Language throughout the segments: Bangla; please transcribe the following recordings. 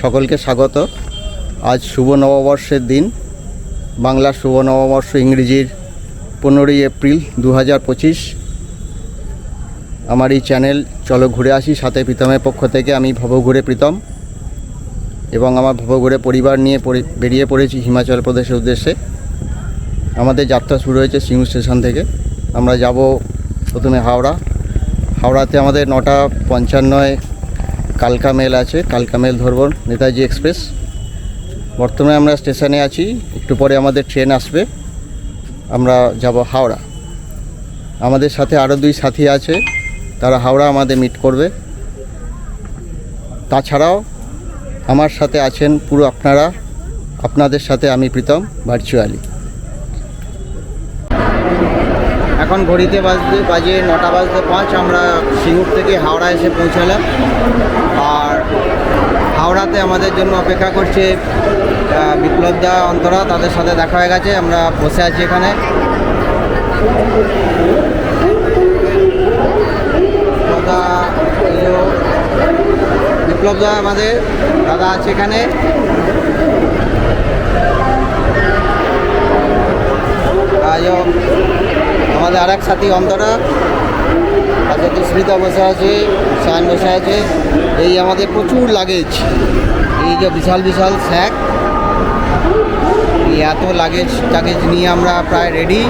সকলকে স্বাগত। আজ শুভ নববর্ষের দিন, বাংলার শুভ নববর্ষ, ইংরেজির 15ই এপ্রিল 2025। আমার এই চ্যানেল চলো ঘুরে আসি সাথে প্রীতমের পক্ষ থেকে আমি ভবঘুরে প্রীতম এবং আমার ভবঘুরে পরিবার নিয়ে বেরিয়ে পড়েছি হিমাচল প্রদেশের উদ্দেশ্যে। আমাদের যাত্রা শুরু হয়েছে সিঙ্গুর স্টেশন থেকে। আমরা যাব প্রথমে হাওড়াতে আমাদের 9:55 কালকা মেল আছে, কালকা মেল ধরব, নেতাজি এক্সপ্রেস। বর্তমানে আমরা স্টেশনে আছি, একটু পরে আমাদের ট্রেন আসবে, আমরা যাব হাওড়া। আমাদের সাথে আরও 2 সাথী আছে, তারা হাওড়া আমাদের মিট করবে। তাছাড়াও আমার সাথে আছেন পুরো আপনাদের সাথে আমি প্রীতম ভার্চুয়ালি। এখন ঘড়িতে বাজে 9:05। আমরা সিঙ্গুর থেকে হাওড়া এসে পৌঁছালাম। আর হাওড়াতে আমাদের জন্য অপেক্ষা করছে বিপ্লব দা, অন্তরা, তাদের সাথে দেখা হয়ে গেছে। আমরা বসে আছি এখানে। বিপ্লব দা আমাদের দাদা আছে এখানে। আমাদের আর এক সাথী অন্তরা আছে, সুস্মিতা বসে আছে, শান বসে আছে। এই আমাদের প্রচুর লাগেজ, এই যে বিশাল বিশাল স্যাক, এত লাগেজ নিয়ে আমরা প্রায় রেডি।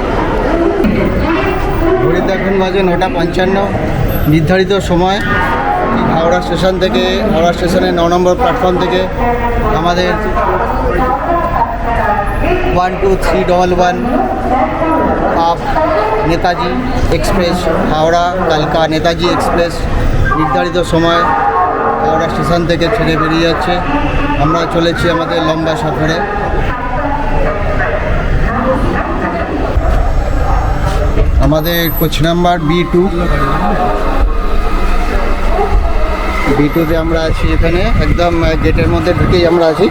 ঘড়িতে এখন বাজে 9:55। নির্ধারিত সময় হাওড়া স্টেশনের 9 নম্বর প্ল্যাটফর্ম থেকে আমাদের 12311 আপ নেতাজি এক্সপ্রেস, হাওড়া কালকা নেতাজি এক্সপ্রেস নির্ধারিত সময় হাওড়া স্টেশন থেকে ছেড়ে বেরিয়ে যাচ্ছে। আমরা চলেছি আমাদের লম্বা সফরে। আমাদের কোচ নাম্বার B2তে আমরা আছি। এখানে একদম গেটের মধ্যে ঢুকেই আমরা আছি।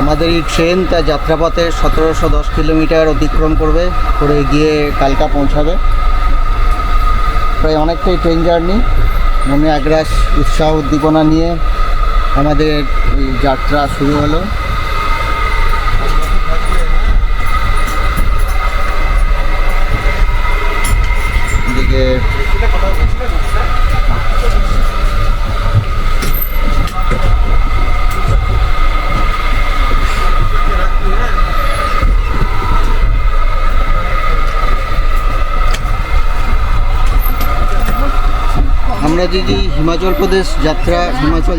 আমাদের এই ট্রেন তার যাত্রাপথে 1710 কিলোমিটার অতিক্রম করে গিয়ে কালকা পৌঁছাবে। প্রায় অনেকটাই ট্রেন জার্নি। মনে একরাশ উৎসাহ উদ্দীপনা নিয়ে আমাদের এই যাত্রা শুরু হলো। এদিকে আমরা যে হিমাচল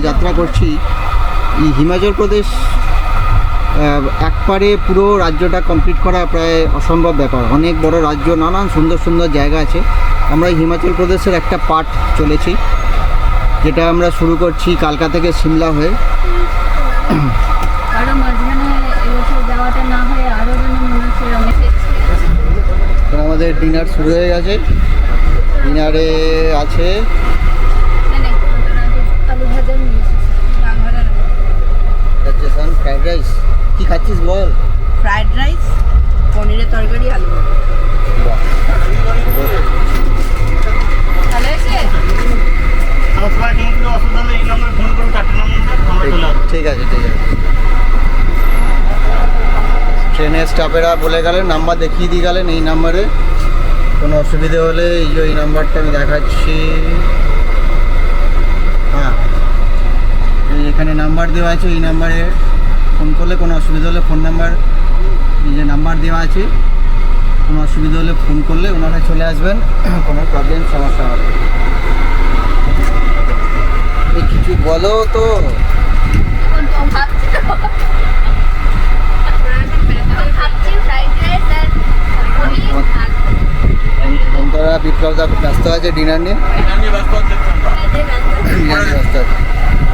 যাত্রা করছি, এই হিমাচল প্রদেশ একবারে পুরো রাজ্যটা কমপ্লিট করা প্রায় অসম্ভব ব্যাপার। অনেক বড় রাজ্য, নানান সুন্দর সুন্দর জায়গা আছে। আমরা হিমাচল প্রদেশের একটা পার্ট চলেছি, যেটা আমরা শুরু করছি কালকা থেকে সিমলা হয়ে। আমাদের ডিনার শুরু হয়ে গেছে। ডিনারে আছে ফ্রাইড রাইস। কি খাচ্ছিস বল? ফ্রাইড রাইস, পনিরের তরকারি, আলু। ঠিক আছে। ট্রেনের স্টাফেরা বলে গেলেন, নাম্বার দেখিয়ে দিয়ে গেলেন, এই নাম্বারে কোনো অসুবিধে হলে এই নাম্বারটা আমি দেখাচ্ছি। হ্যাঁ, এখানে নাম্বার দেওয়া আছে, এই নাম্বারে ফোন করলে কোনো অসুবিধা হলে ফোন নাম্বার, এই যে নাম্বার দেওয়া আছে, কোনো অসুবিধা হলে ফোন করলে ওনারা চলে আসবেন, কোনো প্রবলেম সমস্যা হবে। কিছু বলো তো। বিপ্লবদা ব্যস্ত আছে ডিনার নিয়ে।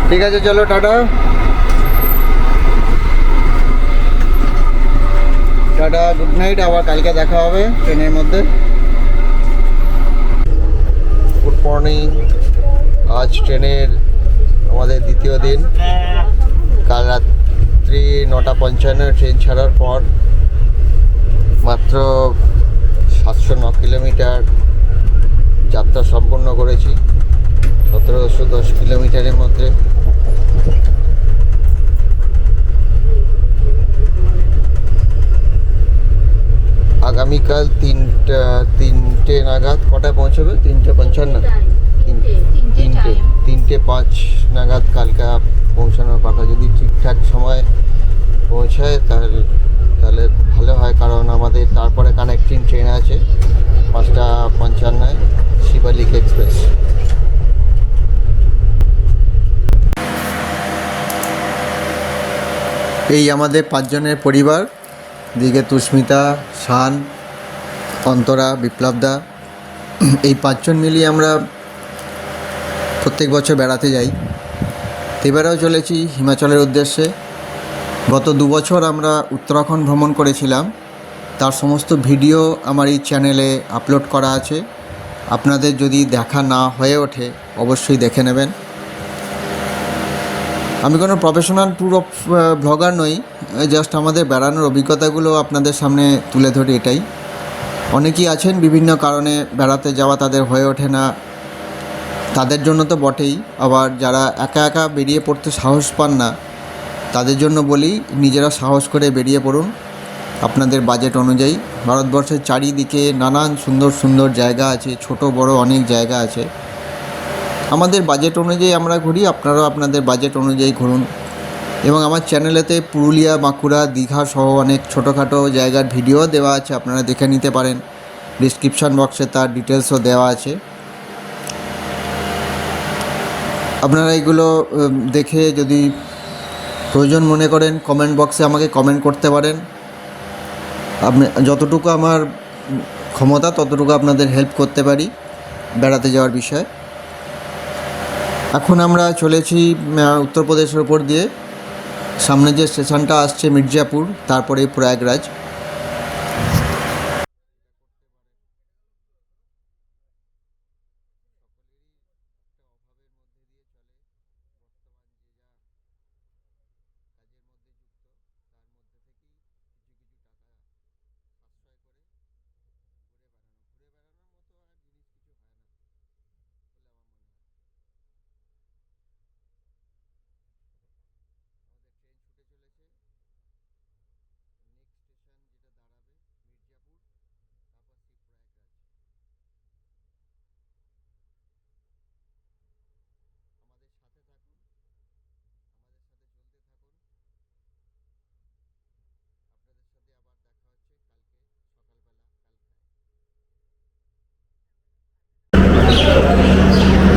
ঠিক আছে, চলো টাটা। Good night. আবার কালকে দেখা হবে ট্রেনের মধ্যে। Good morning. আজ ট্রেনের আমাদের দ্বিতীয় দিন। কাল রাত্রি রাত্রি 9:55 ট্রেন ছাড়ার পর মাত্র 709 কিলোমিটার যাত্রা সম্পন্ন করেছি 1710 কিলোমিটারের মধ্যে। আগামীকাল তিনটে নাগাদ কটায় পৌঁছবে? 3:55 3:05 নাগাদ কালকা পৌঁছানোর কথা। যদি ঠিকঠাক সময় পৌঁছায় তাহলে ভালো হয়, কারণ আমাদের তারপরে কানেক্টিং ট্রেন আছে 5:55 শিবালিক এক্সপ্রেস। এই আমাদের 5 জনের পরিবার, দিকে তুস্মিতা, শান, অন্তরা, বিপ্লবদা, এই 5 জন মিলিয়ে আমরা প্রত্যেক বছর বেড়াতে যাই। এবারেও চলেছি হিমাচলের উদ্দেশ্যে। গত 2 বছর আমরা উত্তরাখণ্ড ভ্রমণ করেছিলাম, তার সমস্ত ভিডিও আমার এই চ্যানেলে আপলোড করা আছে। আপনাদের যদি দেখা না হয়ে ওঠে অবশ্যই দেখে নেবেন। আমি কোনো প্রফেশনাল ট্যুর ব্লগার নই, জাস্ট আমাদের বেড়ানোর অভিজ্ঞতাগুলো আপনাদের সামনে তুলে ধরি, এটাই। অনেকেই আছেন বিভিন্ন কারণে বেড়াতে যাওয়া তাদের হয়ে ওঠে না, তাদের জন্য তো বটেই, আবার যারা একা একা বেরিয়ে পড়তে সাহস পান না তাদের জন্য বলি নিজেরা সাহস করে বেরিয়ে পড়ুন আপনাদের বাজেট অনুযায়ী। ভারতবর্ষের চারিদিকে নানান সুন্দর সুন্দর জায়গা আছে, ছোট বড় অনেক জায়গা আছে। আমাদের বাজেট অনুযায়ী আমরা ঘুরি, আপনারাও আপনাদের বাজেট অনুযায়ী ঘুরুন। এবং আমার চ্যানেলেতে পুরুলিয়া, বাঁকুড়া, দীঘা সহ অনেক ছোটোখাটো জায়গার ভিডিও দেওয়া আছে, আপনারা দেখে নিতে পারেন। ডিসক্রিপশান বক্সে তার ডিটেলসও দেওয়া আছে, আপনারা এগুলো দেখে যদি প্রয়োজন মনে করেন কমেন্ট বক্সে আমাকে কমেন্ট করতে পারেন। আপনি যতটুকু আমার ক্ষমতা ততটুকু আপনাদের হেল্প করতে পারি বেড়াতে যাওয়ার বিষয়ে। এখন আমরা চলেছি উত্তরপ্রদেশের উপর দিয়ে, সামনে যে স্টেশনটা আসছে মির্জাপুর, তারপরে Prayagraj.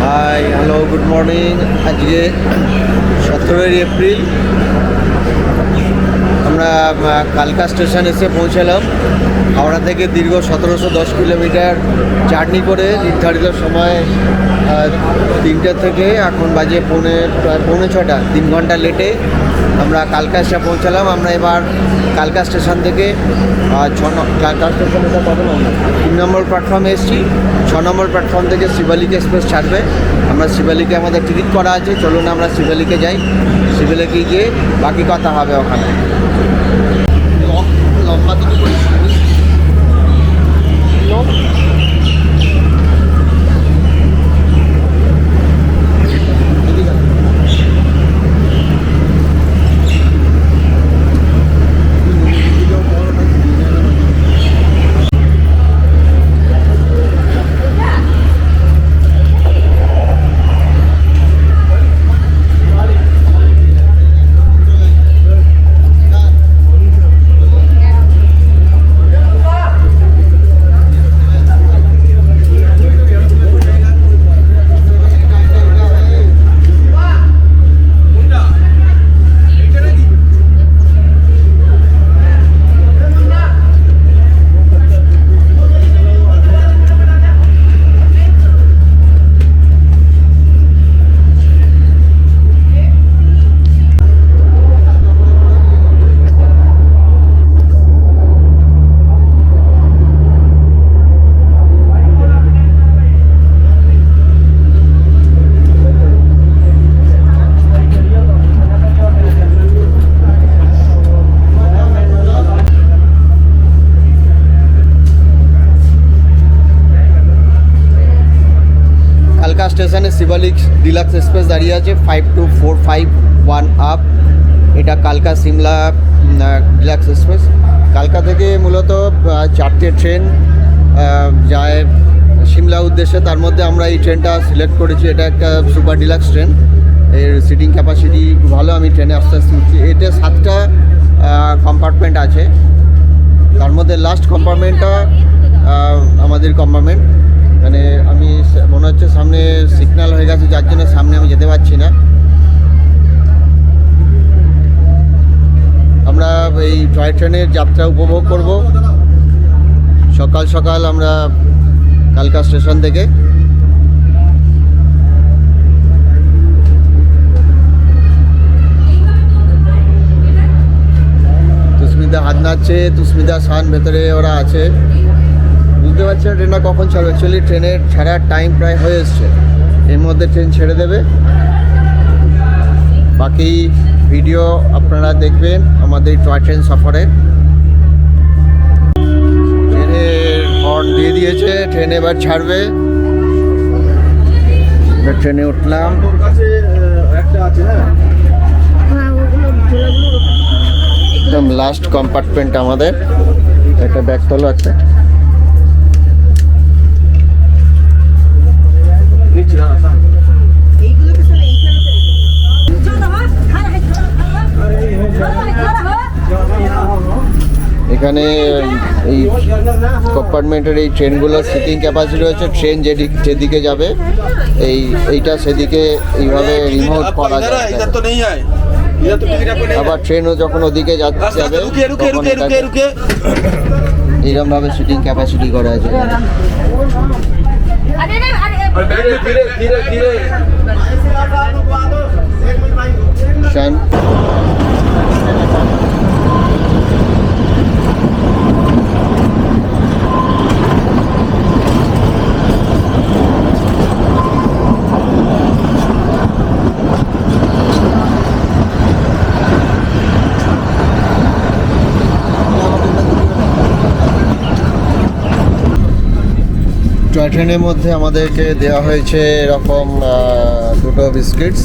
Hi, hello, good morning. আজকে 17 এপ্রিল আমরা কালকা স্টেশন এসে পৌঁছালাম। হাওড়া থেকে দীর্ঘ 1710 কিলোমিটার জার্নি করে নির্ধারিত সময় 3টে থেকে এখন বাজে পৌনে 6টা, 3 ঘন্টা লেটে আমরা কালকা এসে পৌঁছালাম। আমরা এবার কালকা স্টেশন থেকে কালকা স্টেশন এটা কত নম্বর? 3 নম্বর প্ল্যাটফর্মে এসেছি। 6 নম্বর প্ল্যাটফর্ম থেকে শিবালিক এক্সপ্রেস ছাড়বে। আমরা শিবালিকে আমাদের টিকিট করা আছে, চলুন আমরা শিবালিকে যাই। শিবালিকে গিয়ে বাকি কথা হবে ওখানে। লম্বা দিকে স্টেশনে শিবালিক ডিলাক্স এক্সপ্রেস দাঁড়িয়ে আছে 52451 আপ। এটা কালকা সিমলা ডিলাক্স এক্সপ্রেস। কালকা থেকে মূলত 4টে ট্রেন যায় সিমলা উদ্দেশ্যে। তার মধ্যে আমরা এই ট্রেনটা সিলেক্ট করেছি। এটা একটা সুপার ডিলাক্স ট্রেন, এর সিটিং ক্যাপাসিটি ভালো। আমি ট্রেনে আস্তে আস্তে উঠছি। এতে 7টা কম্পার্টমেন্ট আছে, তার মধ্যে লাস্ট কম্পার্টমেন্টটা আমাদের কম্পার্টমেন্ট। মানে আমি মনে হচ্ছে সামনে সিগন্যাল হয়ে গেছে, যার জন্য সামনে আমি যেতে পারছি না। আমরা এই টয় ট্রেনের যাত্রা উপভোগ করব সকাল সকাল আমরা কালকা স্টেশন থেকে। তুস্মিতা হাত নাচছে, তুস্মিতা শান ভেতরে ওরা আছে। বুঝতে পারছি না ট্রেনটা কখন ছাড়বে। অ্যাকচুয়ালি ট্রেনের ছাড়ার টাইম প্রায় হয়ে এসছে, এর মধ্যে ট্রেন ছেড়ে দেবে। বাকি ভিডিও আপনারা দেখবেন আমাদের টয় ট্রেন সফরে। ট্রেনের হর্ন দিয়ে দিয়েছে, ট্রেন এবার ছাড়বে। ট্রেনে উঠলাম। একদম লাস্ট কম্পার্টমেন্ট আমাদের। একটা ব্যাগতল আছে। এইগুলোকে তাহলে এইখানেতে এখানে এই কম্পার্টমেন্টের এই ট্রেনগুলোর সিটিং ক্যাপাসিটি রয়েছে। ট্রেন যেদিকে যাবে এইটা সেদিকে এইভাবে রিমোট করা যাবে। আবার ট্রেনও যখন ওদিকে যাবে তখন এইরকমভাবে সিটিং ক্যাপাসিটি করা আছে। শান টয় ট্রেনের মধ্যে আমাদেরকে দেওয়া হয়েছে এরকম 2টো বিস্কিটস,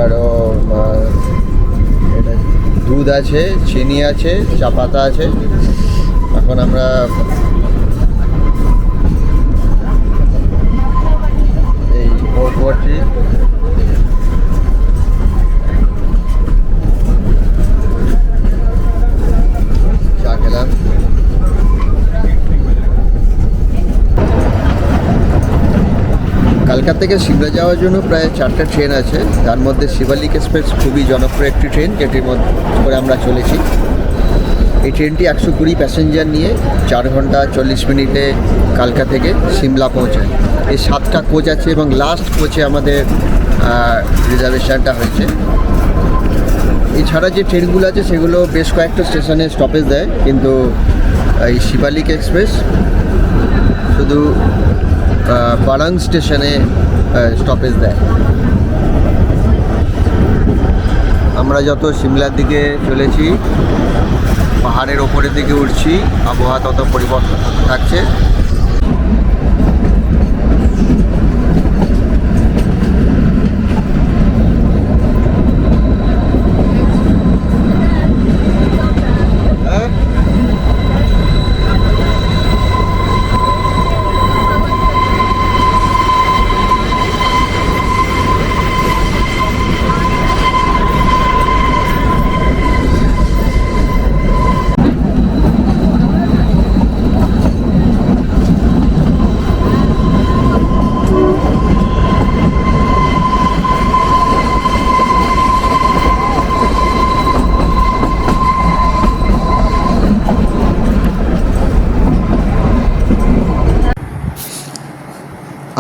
আরও এটা দুধ আছে, চিনি আছে, চা পাতা আছে। এখন আমরা এই বোর্ড করছি। চা খেলাম। কালকা থেকে সিমলা যাওয়ার জন্য প্রায় 4টা ট্রেন আছে, তার মধ্যে শিবালিক এক্সপ্রেস খুবই জনপ্রিয় একটি ট্রেন, যেটির মধ্যে করে আমরা চলেছি। এই ট্রেনটি 120 প্যাসেঞ্জার নিয়ে 4 ঘন্টা 40 মিনিটে কালকা থেকে সিমলা পৌঁছায়। এই 7টা কোচ আছে এবং লাস্ট কোচে আমাদের রিজার্ভেশনটা হয়েছে। এছাড়া যে ট্রেনগুলো আছে সেগুলো বেশ কয়েকটা স্টেশনে স্টপেজ দেয়, কিন্তু এই শিবালিক এক্সপ্রেস শুধু বারাং স্টেশনে স্টপেজ দেয়। আমরা যত সিমলার দিকে চলেছি, পাহাড়ের ওপরের দিকে উঠছি, আবহাওয়া তত পরিবর্তন থাকছে।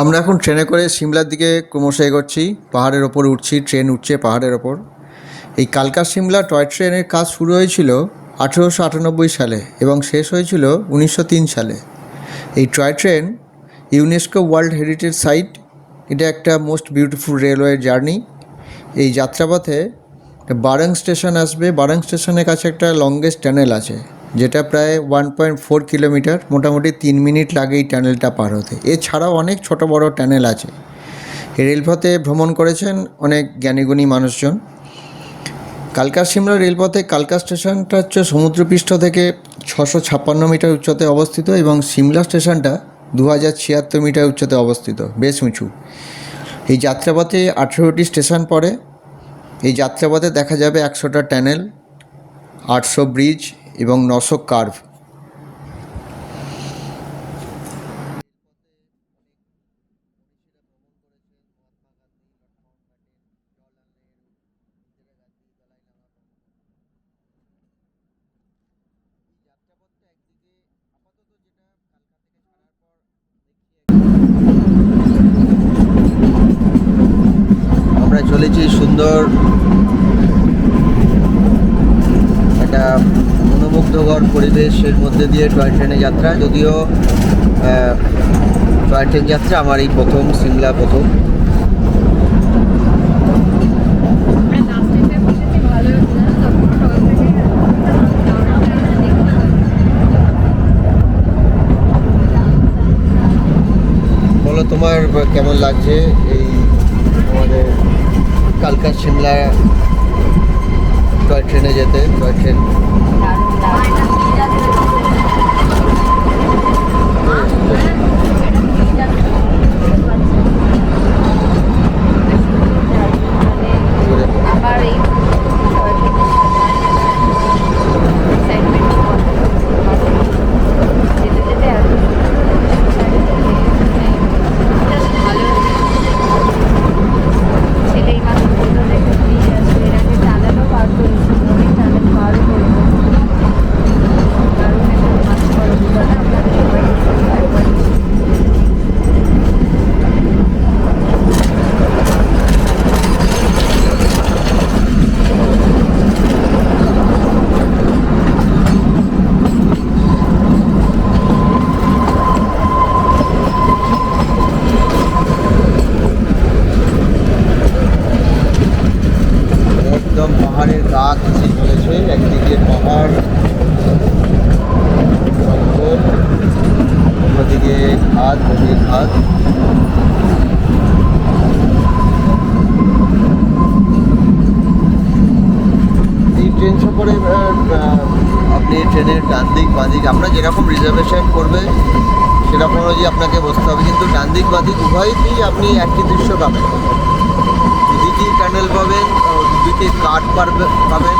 আমরা এখন ট্রেনে করে সিমলার দিকে ক্রমশ এগোচ্ছি। পাহাড়ের ওপর উঠছি, ট্রেন উঠছে পাহাড়ের ওপর। এই কালকা সিমলা টয় ট্রেনের কাজ শুরু হয়েছিল 1898 সালে এবং শেষ হয়েছিল 1903 সালে। এই toy train UNESCO world heritage site. এটা একটা মোস্ট বিউটিফুল রেলওয়ে জার্নি। এই যাত্রাপথে বারাং স্টেশন আসবে। বারাং স্টেশনের কাছে একটা লংগেস্ট টানেল আছে, যেটা প্রায় 1.4 কিলোমিটার। মোটামুটি 3 মিনিট লাগে এই টানেলটা পার হতে। এছাড়াও অনেক ছোট বড় টানেল আছে। এই রেলপথে ভ্রমণ করেছেন অনেক জ্ঞানীগুণী মানুষজন। কালকা সিমলা রেলপথে কালকা স্টেশনটা হচ্ছে সমুদ্রপৃষ্ঠ থেকে 656 মিটার উচ্চতায় অবস্থিত এবং সিমলা স্টেশনটা 2076 মিটার উচ্চতায় অবস্থিত, বেশ উঁচু। এই যাত্রাপথে 18টি স্টেশন পড়ে। এই যাত্রাপথে দেখা যাবে 100টা টানেল, 800 ব্রিজ এবং 900 কার্ভ। আমরা চলেছি সুন্দর একটা মনোমুগ্ধকর পরিবেশের মধ্যে দিয়ে টয় ট্রেনে যাত্রা। যদিও টয় ট্রেন যাত্রা আমার এই প্রথম, সিমলা প্রথম। বলো তোমার কেমন লাগছে এই আমাদের কালকা সিমলা টয় ট্রেনে যেতে? টয় ট্রেন আবার এই যেতে যেতে এত ভালো ছেলে এই মাত্র বললো যে এর আগে টানেলও পার করেছি, অনেক টানেল পারও করবো। কারণ একটা মাছ বড় অভিজ্ঞতা আপনাদের সবাই একবার একদম পাহাড়ের গা ঘেঁষে চলেছে। একদিকে পাহাড় জঙ্গল, অন্যদিকে ঘাট, নদীর ঘাট। এই ট্রেন সফরে আপনি ট্রেনের ডান দিক বাঁ দিক আপনার যেরকম রিজার্ভেশন করবে সেরকম অনুযায়ী আপনাকে বসতে হবে, কিন্তু ডান দিক বাঁ দিক উভয়তেই আপনি একই দৃশ্য পাবেন। দুদিকেই টানেল পাবেন, দুদিকে কাঠ পাবেন,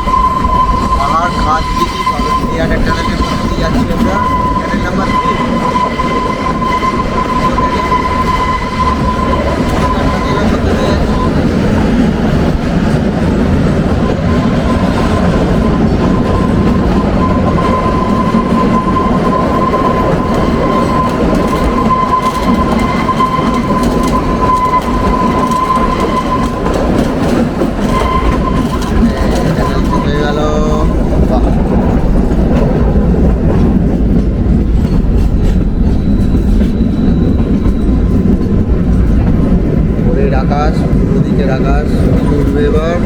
পাহাড় ঘাট দিকেই পাবেন। এই একটা টানেলের মধ্যে দিয়ে যাচ্ছি আমরা, টানেল নাম্বার 3। টানেলের মধ্যে দিয়ে যাচ্ছি। হয়ে গেল ভোরের আকাশ, দুদিকের আকাশ উঠবে এবার।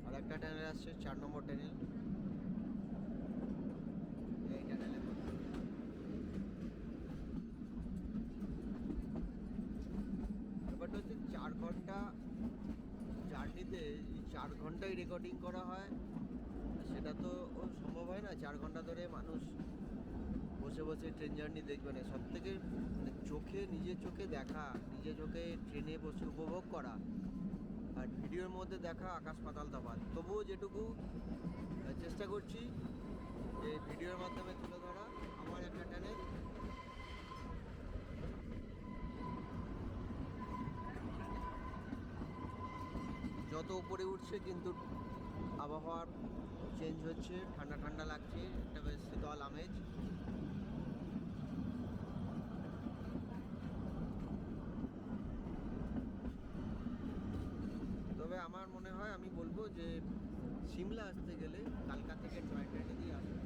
আর একটা টানেল আসছে, 4 নম্বর টানেল। এই টানেলের মধ্যে ব্যাপারটা হচ্ছে 4 ঘন্টা জার্নিতে 4 ঘন্টায় রেকর্ডিং করা হয়, সেটা তো সম্ভব হয় না। 4 ঘন্টা ধরে মানুষ বসে বসে ট্রেন জার্নি দেখবে না। সব থেকে মানে চোখে, নিজের চোখে দেখা, নিজের চোখে ট্রেনে বসে উপভোগ করা আর ভিডিওর মধ্যে দেখা আকাশ পাতাল তফাৎ। তবুও যেটুকু চেষ্টা করছি এই ভিডিওর মাধ্যমে তুলে ধরা। আমার একটা টানেল যত উপরে উঠছে কিন্তু আবহাওয়া চেঞ্জ হচ্ছে, ঠান্ডা ঠান্ডা লাগছে, একটা বেশ শীতল আমেজ। তবে আমার মনে হয়, আমি বলবো যে সিমলা আসতে গেলে কালকা থেকে টয় ট্রেনে দিয়ে আসবে।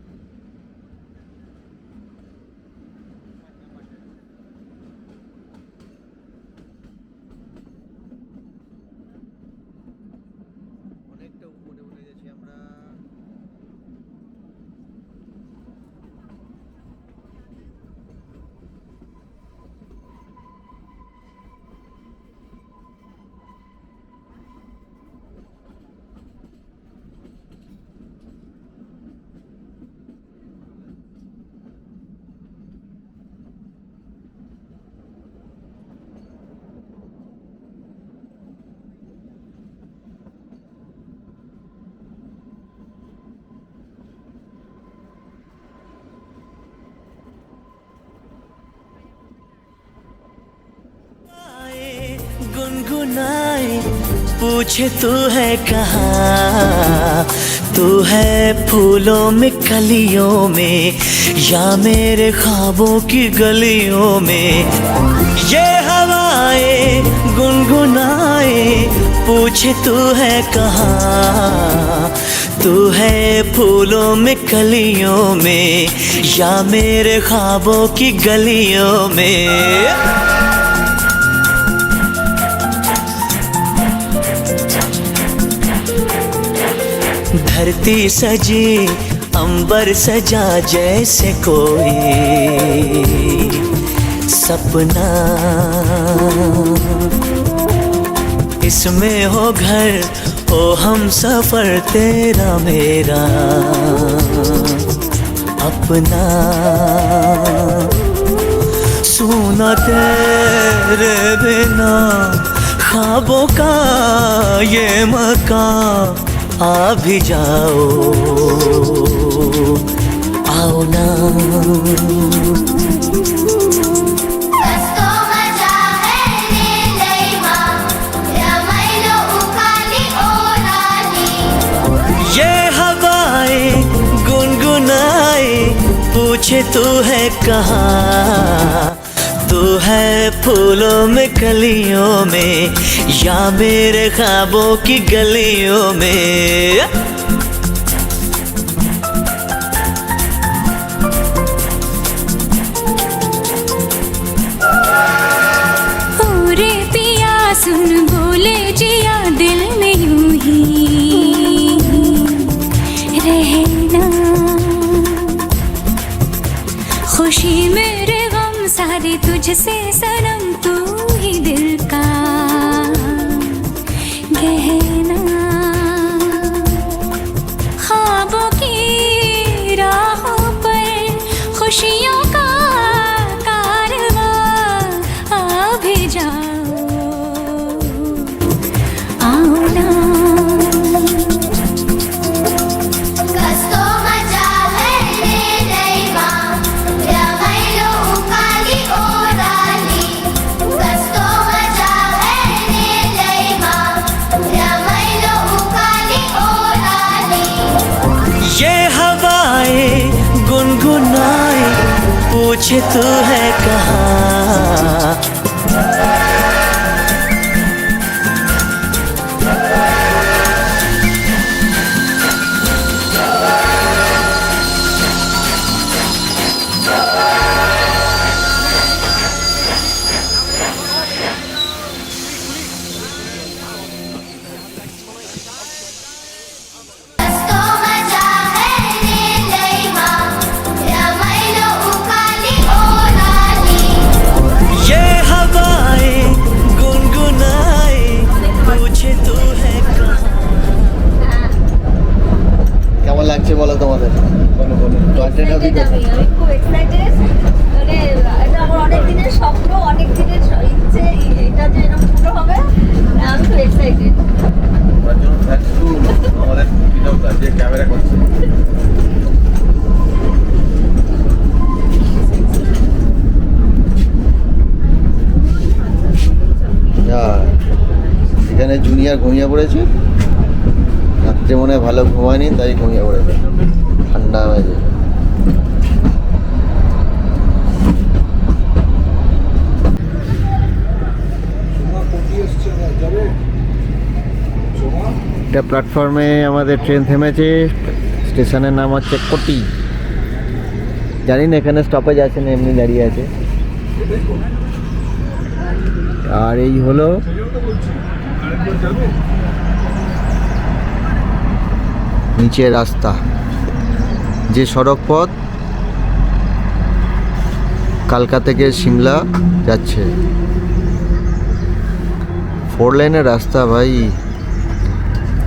गुनगुनाए पूछे तू है कहाँ, तू है फूलों में कलियों में या मेरे ख्वाबों की गलियों में। ये हवाएं गुनगुनाए पूछे तू है कहाँ, तू है फूलों में कलियों में या मेरे ख्वाबों की गलियों में। धरती सजी अंबर सजा जैसे कोई सपना, इसमें हो घर हो हम सफर तेरा मेरा अपना। सुना तेरे बिना ख्वाबों का ये मकान, आ भी जाओ आओ ना। ये हवाएं गुनगुनाए पूछे तू है कहाँ, तू है फूलों में कलियों में या मेरे ख्वाबों की गलियों में। रे पिया सुन बोले जिया दिल में यूं ही रहना, खुशी मेरे गम सारे तुझसे सनम, तू ही दिल का गहना। ख्वाबों की राहों पर खुशियों का कारवां, आ भी जाओ आओ ना। गुनगुनाए पूछे तू है कहाँ। কেমন লাগছে বলো তোমাদের? কন্টেন্ট আমি খুব এক্সাইটেড, মানে এটা আমার অনেক দিনের স্বপ্ন, অনেক দিনের ইচ্ছে, এটা যে এরকম ছোট হবে, আমি খুব এক্সাইটেড। আমাদের যে ক্যামেরা করছে এখানে জুনিয়র ঘুমিয়ে পড়েছে, রাত্রে মনে হয় ভালো ঘুমায়নি তাই ঘুমিয়ে পড়েছে, ঠান্ডা হয়েছে। এটা প্ল্যাটফর্মে আমাদের ট্রেন থেমেছে, স্টেশনের নাম হচ্ছে কোটি। জানি না এখানে স্টপেজ আছে না এমনি দাঁড়িয়ে আছে। আর এই হলো নিচের রাস্তা, যে সড়ক পথ কালকা থেকে সিমলা যাচ্ছে। 4 লেনের রাস্তা ভাই,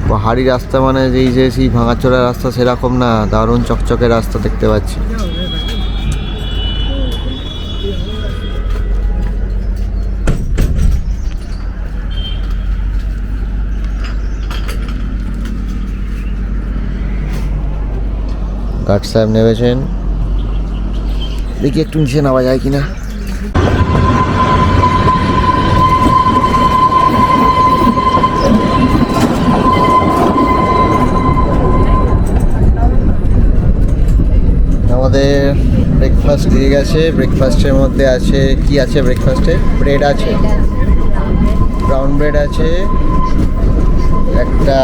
পাহাড়ি রাস্তা, মানে এই যে সেই ভাঙাচোরা রাস্তা সেরকম না, দারুণ চকচকে রাস্তা দেখতে পাচ্ছি। গার্ড সাহেব নেমেছেন, দেখি একটু নিচে নামা যায় কিনা। ব্রেকফাস্ট দিয়ে গেছে। ব্রেকফাস্টের মধ্যে আছে কি আছে? ব্রেকফাস্টে ব্রেড আছে, ব্রাউন ব্রেড আছে, একটা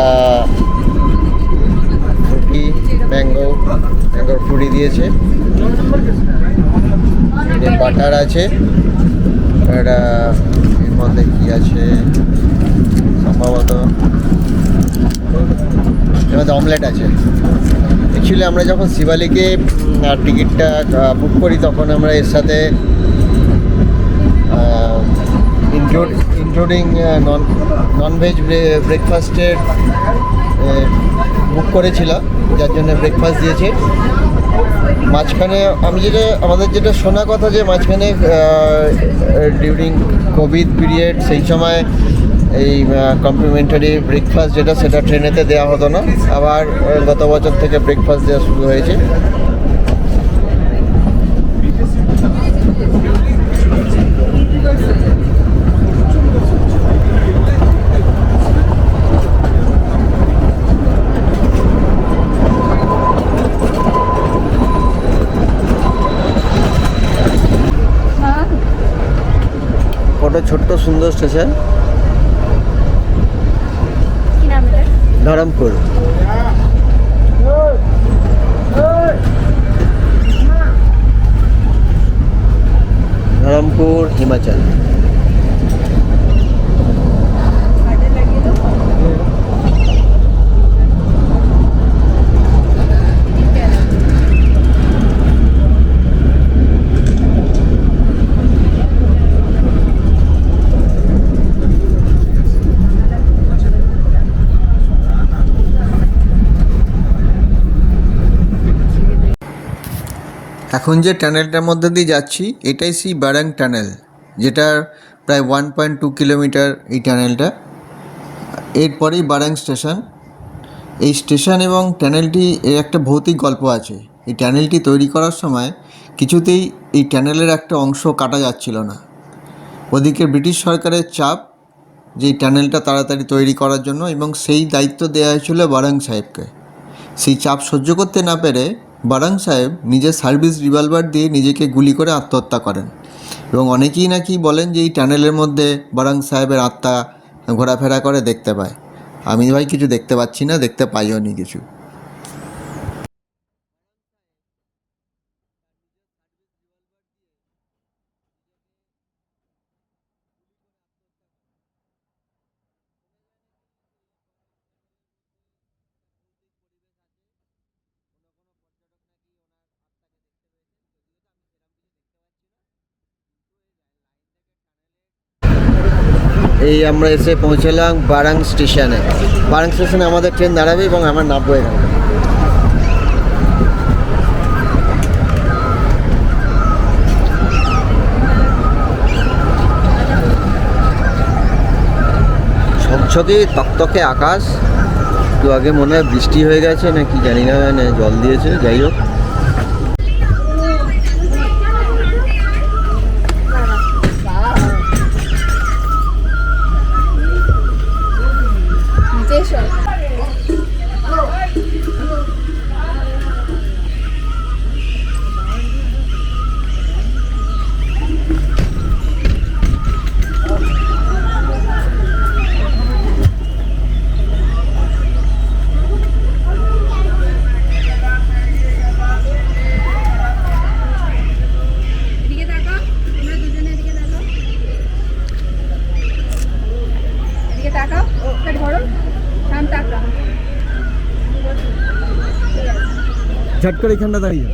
ফ্রুটি, ম্যাঙ্গোর ফ্রুটি দিয়েছে, বাটার আছে, একটা এর মধ্যে কি আছে সম্ভবত এর মধ্যে অমলেট আছে। অ্যাকচুয়ালি আমরা যখন শিবালিকে টিকিটটা বুক করি তখন আমরা এর সাথে ইনক্লুডিং ননভেজ ব্রেকফাস্টের বুক করেছিলাম, যার জন্য ব্রেকফাস্ট দিয়েছে। মাঝখানে আমাদের যেটা শোনা কথা যে মাঝখানে ডিউরিং কোভিড পিরিয়ড সেই সময় এই কমপ্লিমেন্টারি ব্রেকফাস্ট সেটা ট্রেনেতে দেওয়া হতো না, আবার গত বছর থেকে ব্রেকফাস্ট দেওয়া শুরু হয়েছে। কত ছোট্ট সুন্দর স্টেশন, কি নাম এটা? ধরমপুর। ধরমপুর, হিমাচল। কার্ডে লাগিয়ে দাও। এখন যে টানেলটার মধ্যে দিয়ে যাচ্ছি এটাই সেই বারাং টানেল, যেটার প্রায় 1.2 কিলোমিটার এই টানেলটা। এরপরেই বারাং স্টেশন। এই স্টেশন এবং টানেলটি এর একটা ভৌতিক গল্প আছে। এই টানেলটি তৈরি করার সময় কিছুতেই এই টানেলের একটা অংশ কাটা যাচ্ছিল না। ওদিকে ব্রিটিশ সরকারের চাপ যে এই টানেলটা তাড়াতাড়ি তৈরি করার জন্য, এবং সেই দায়িত্ব দেওয়া হয়েছিল বারাং সাহেবকে। সেই চাপ সহ্য করতে না পেরে বারাং সাহেব নিজের সার্ভিস রিভলভার দিয়ে নিজেকে গুলি করে আত্মহত্যা করেন, এবং অনেকেই নাকি বলেন যে এই টানেলের মধ্যে বারাং সাহেবের আত্মা ঘোরাফেরা করে দেখতে পায়। আমি ভাই কিছু দেখতে পাচ্ছি না, দেখতে পাইও নি কিছু। এই আমরা এসে পৌঁছলাম বারাং স্টেশনে। বারাং স্টেশনে আমাদের ট্রেন দাঁড়াবে এবং আমরা নামবো এখানে। ঝকঝকে তকতকে আকাশ। একটু আগে মনে হয় বৃষ্টি হয়ে গেছে না কি জানি না, মানে জল দিয়েছে। যাই হোক, এদিকে তাকাও, তোমরা দুজনে এদিকে তাকাও। এদিকে তাকাও, ওটা ধরো, থাম, তাকাও। ঝট করে এখানটা দাঁড়িয়ে।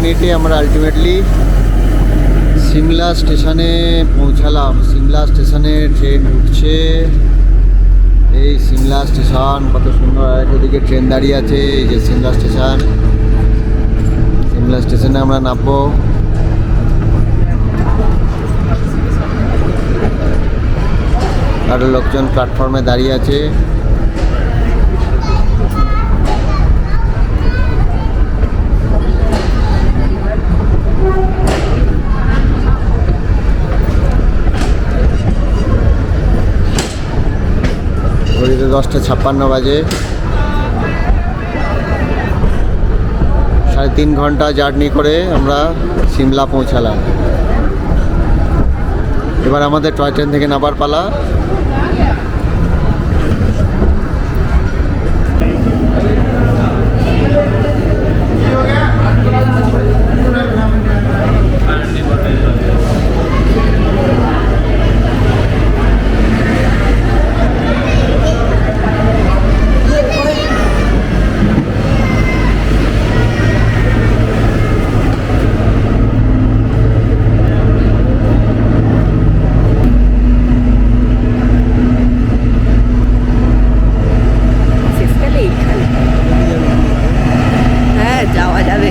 মিনিটে আমরা আলটিমেটলি সিমলা স্টেশনে পৌঁছালাম। সিমলা স্টেশনে ট্রেন ঢুকছে। এই সিমলা স্টেশন কত সুন্দর, আর ওদিকে ট্রেন দাঁড়িয়ে আছে। এই যে সিমলা স্টেশন, সিমলা স্টেশনে আমরা নামবো। আরও লোকজন প্ল্যাটফর্মে দাঁড়িয়ে আছে। ঘড়িতে 10:56 বাজে। 3.5 ঘন্টা জার্নি করে আমরা সিমলা পৌঁছালাম। এবার আমাদের টয় ট্রেন থেকে নামার পালা। শেষকালে এইখানে হ্যাঁ যাওয়া যাবে।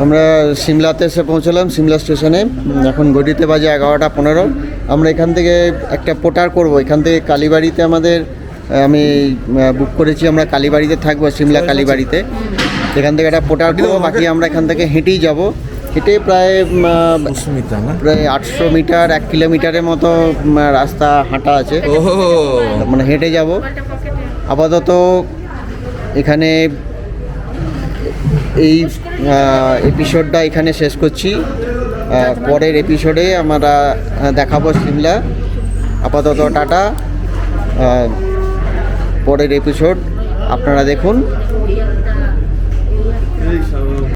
আমরা সিমলাতে এসে পৌঁছলাম, সিমলা স্টেশনে। এখন ঘড়িতে বাজে 11:15। আমরা এখান থেকে একটা পোটার করব। এখান থেকে কালীবাড়িতে আমাদের আমি বুক করেছি, আমরা কালীবাড়িতে থাকবো, সিমলা কালীবাড়িতে। এখান থেকে একটা পোটার করবো, বাকি আমরা এখান থেকে হেঁটেই যাব। হেঁটে প্রায় 800 মিটার, 1 কিলোমিটারের মতো রাস্তা হাঁটা আছে, মানে হেঁটে যাব। আপাতত এখানে এই এপিসোডটা এখানে শেষ করছি। পরের এপিসোডে আমরা দেখাবো সিমলা। আপাতত টাটা। পরের এপিসোড আপনারা দেখুন।